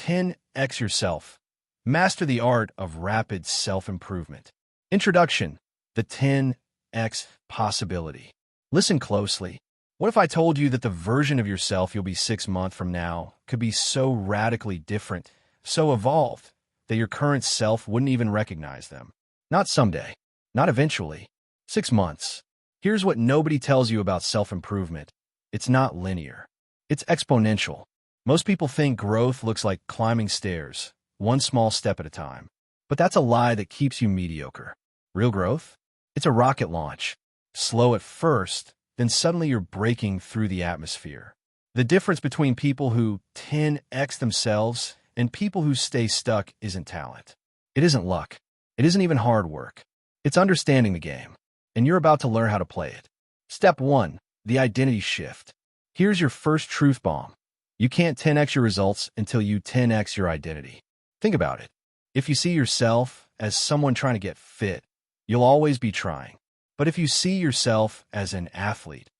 10x yourself. Master the art of rapid self-improvement. Introduction: the 10x possibility. Listen closely. What if I told you that the version of yourself you'll be 6 months from now could be so radically different, so evolved, that your current self wouldn't even recognize them? Not someday, not eventually. 6 months. Here's what nobody tells you about self-improvement. It's not linear. It's exponential. Most people think growth looks like climbing stairs, one small step at a time. But that's a lie that keeps you mediocre. Real growth? It's a rocket launch. Slow at first, then suddenly you're breaking through the atmosphere. The difference between people who 10x themselves and people who stay stuck isn't talent. It isn't luck. It isn't even hard work. It's understanding the game, and you're about to learn how to play it. Step 1. The identity shift. Here's your first truth bomb. You can't 10x your results until you 10x your identity. Think about it. If you see yourself as someone trying to get fit, you'll always be trying. But if you see yourself as an athlete,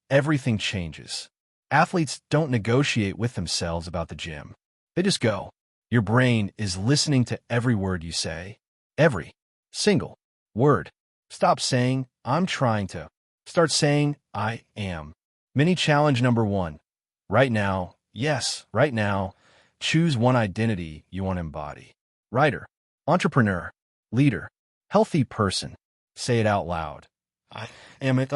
everything changes. Athletes don't negotiate with themselves about the gym. They just go. Your brain is listening to every word you say. Every single word. Stop saying, "I'm trying to." Start saying, "I am." Mini challenge number 1. Right now, yes, right now, choose one identity you want to embody. Writer, entrepreneur, leader, healthy person. Say it out loud. I am it.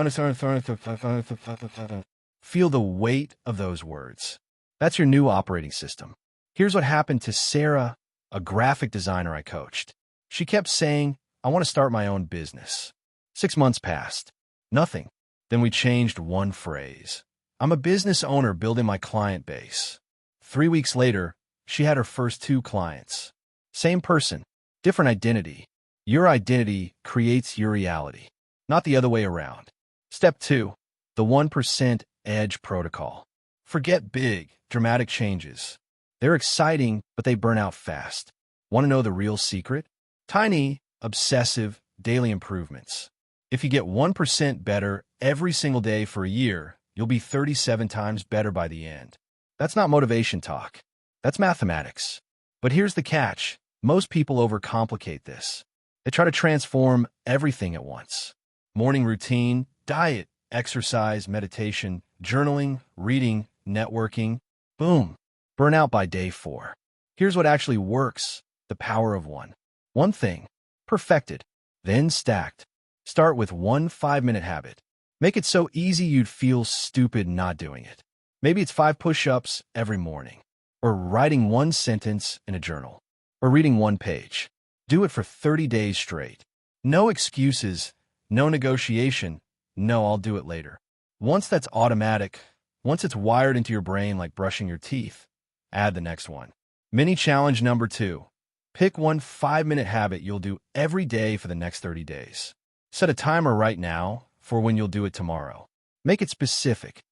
Feel the weight of those words. That's your new operating system. Here's what happened to Sarah, a graphic designer I coached. She kept saying, "I want to start my own business." 6 months passed. Nothing. Then we changed one phrase. "I'm a business owner building my client base." 3 weeks later, she had her first 2 clients. Same person, different identity. Your identity creates your reality, not the other way around. Step 2. The 1% edge protocol. Forget big, dramatic changes. They're exciting, but they burn out fast. Want to know the real secret? Tiny, obsessive, daily improvements. If you get 1% better every single day for a year, you'll be 37 times better by the end. That's not motivation talk. That's mathematics. But here's the catch. Most people overcomplicate this. They try to transform everything at once. Morning routine, diet, exercise, meditation, journaling, reading, networking. Boom. Burnout by day 4. Here's what actually works. The power of one. One thing. Perfected. Then stacked. Start with one 5-minute habit. Make it so easy you'd feel stupid not doing it. Maybe it's 5 push-ups every morning, or writing 1 sentence in a journal, or reading 1 page. Do it for 30 days straight. No excuses, no negotiation, no "I'll do it later." Once that's automatic, once it's wired into your brain like brushing your teeth, add the next one. Mini challenge number 2. Pick one 5-minute habit you'll do every day for the next 30 days. Set a timer right now for when you'll do it tomorrow. Make it specific.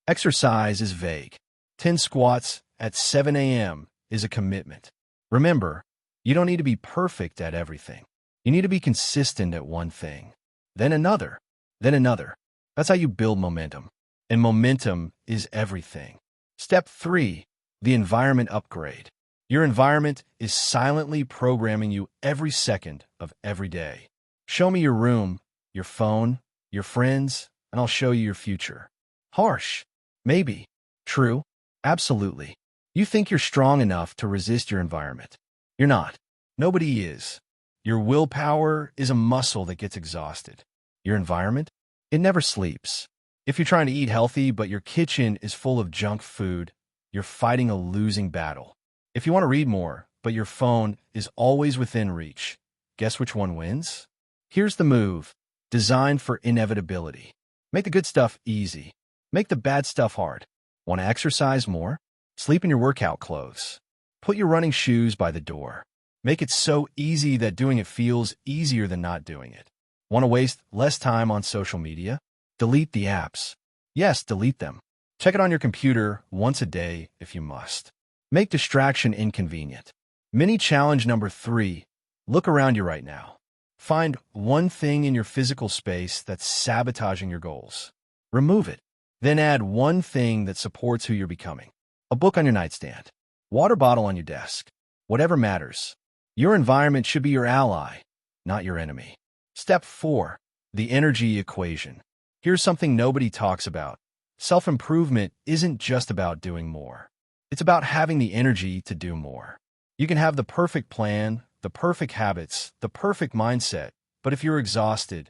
Exercise is vague. 10 squats at 7 a.m. is a commitment. Remember, you don't need to be perfect at everything. You need to be consistent at one thing. Then another. Then another. That's how you build momentum. And momentum is everything. Step 3. The environment upgrade. Your environment is silently programming you every second of every day. Show me your room, your phone, your friends, and I'll show you your future. Harsh. Maybe. True. Absolutely. You think you're strong enough to resist your environment. You're not. Nobody is. Your willpower is a muscle that gets exhausted. Your environment? It never sleeps. If you're trying to eat healthy but your kitchen is full of junk food, you're fighting a losing battle. If you want to read more, but your phone is always within reach, guess which one wins? Here's the move. Designed for inevitability. Make the good stuff easy. Make the bad stuff hard. Want to exercise more? Sleep in your workout clothes. Put your running shoes by the door. Make it so easy that doing it feels easier than not doing it. Want to waste less time on social media? Delete the apps. Yes, delete them. Check it on your computer once a day if you must. Make distraction inconvenient. Mini challenge number 3. Look around you right now. Find one thing in your physical space that's sabotaging your goals. Remove it. Then add one thing that supports who you're becoming. A book on your nightstand. Water bottle on your desk. Whatever matters. Your environment should be your ally, not your enemy. Step 4. The energy equation. Here's something nobody talks about. Self-improvement isn't just about doing more. It's about having the energy to do more. You can have the perfect plan, the perfect habits, the perfect mindset, but if you're exhausted,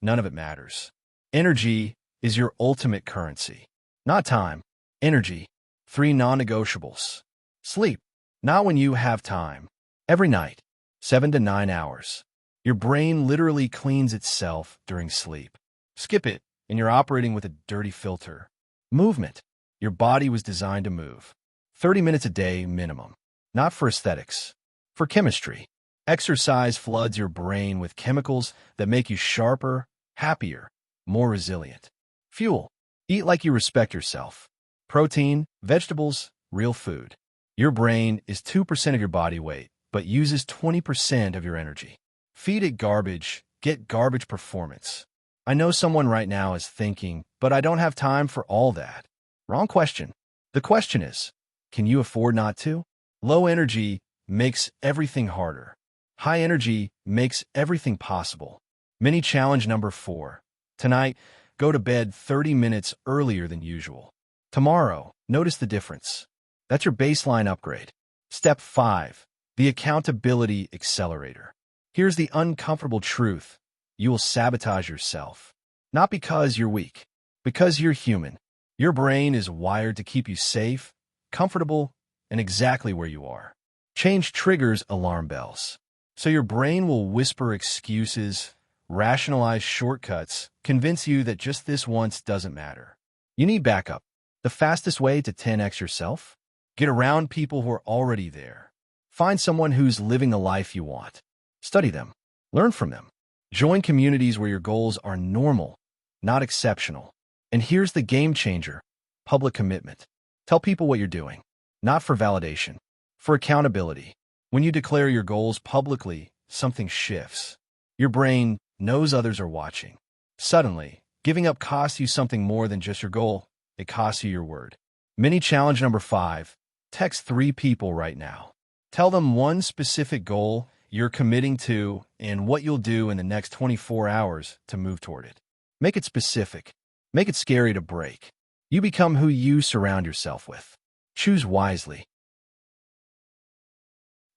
none of it matters. Energy is your ultimate currency. Not time, energy. 3 non-negotiables. Sleep. Not when you have time. Every night, 7 to 9 hours. Your brain literally cleans itself during sleep. Skip it, and you're operating with a dirty filter. Movement. Your body was designed to move. 30 minutes a day minimum. Not for aesthetics. For chemistry. Exercise floods your brain with chemicals that make you sharper, happier, more resilient. Fuel. Eat like you respect yourself. Protein, vegetables, real food. Your brain is 2% of your body weight, but uses 20% of your energy. Feed it garbage, get garbage performance. I know someone right now is thinking, but I don't have time for all that. Wrong question. The question is, can you afford not to? Low energy makes everything harder. High energy makes everything possible. Mini challenge number 4. Tonight, go to bed 30 minutes earlier than usual. Tomorrow, notice the difference. That's your baseline upgrade. Step 5. The accountability accelerator. Here's the uncomfortable truth. You will sabotage yourself. Not because you're weak, because you're human. Your brain is wired to keep you safe, comfortable, and exactly where you are. Change triggers alarm bells. So your brain will whisper excuses, rationalize shortcuts, convince you that just this once doesn't matter. You need backup. The fastest way to 10x yourself? Get around people who are already there. Find someone who's living the life you want. Study them. Learn from them. Join communities where your goals are normal, not exceptional. And here's the game changer: public commitment. Tell people what you're doing, not for validation, for accountability. When you declare your goals publicly, something shifts. Your brain knows others are watching. Suddenly, giving up costs you something more than just your goal. It costs you your word. Mini challenge number 5. Text 3 people right now. Tell them one specific goal you're committing to and what you'll do in the next 24 hours to move toward it. Make it specific. Make it scary to break. You become who you surround yourself with. Choose wisely.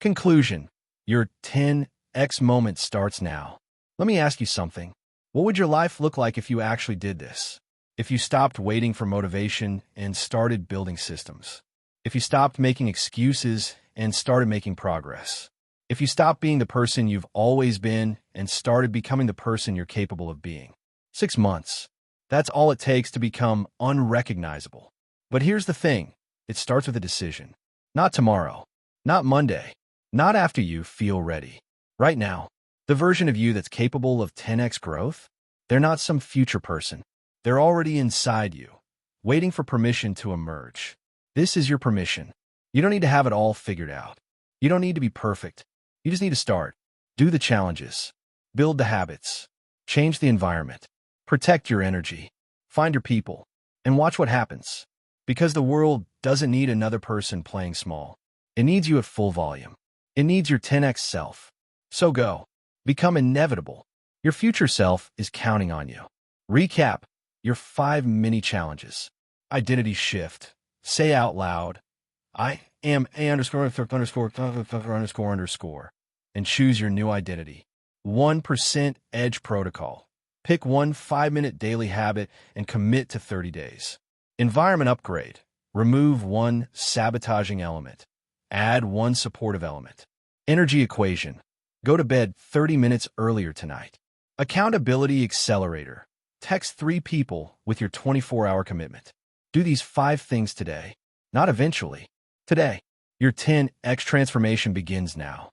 Conclusion. Your 10x moment starts now. Let me ask you something. What would your life look like if you actually did this? If you stopped waiting for motivation and started building systems? If you stopped making excuses and started making progress? If you stopped being the person you've always been and started becoming the person you're capable of being? 6 months. That's all it takes to become unrecognizable. But here's the thing. It starts with a decision. Not tomorrow. Not Monday. Not after you feel ready. Right now. The version of you that's capable of 10x growth? They're not some future person. They're already inside you, waiting for permission to emerge. This is your permission. You don't need to have it all figured out. You don't need to be perfect. You just need to start. Do the challenges. Build the habits. Change the environment. Protect your energy. Find your people. And watch what happens. Because the world doesn't need another person playing small. It needs you at full volume. It needs your 10x self. So go. Become inevitable. Your future self is counting on you. Recap your 5 mini challenges. Identity shift. Say out loud, I am A underscore underscore, and choose your new identity. 1% Edge Protocol. Pick one 5-minute daily habit and commit to 30 days. Environment upgrade. Remove one sabotaging element. Add one supportive element. Energy equation. Go to bed 30 minutes earlier tonight. Accountability accelerator. Text 3 people with your 24-hour commitment. Do these 5 things today, not eventually. Today. Your 10x transformation begins now.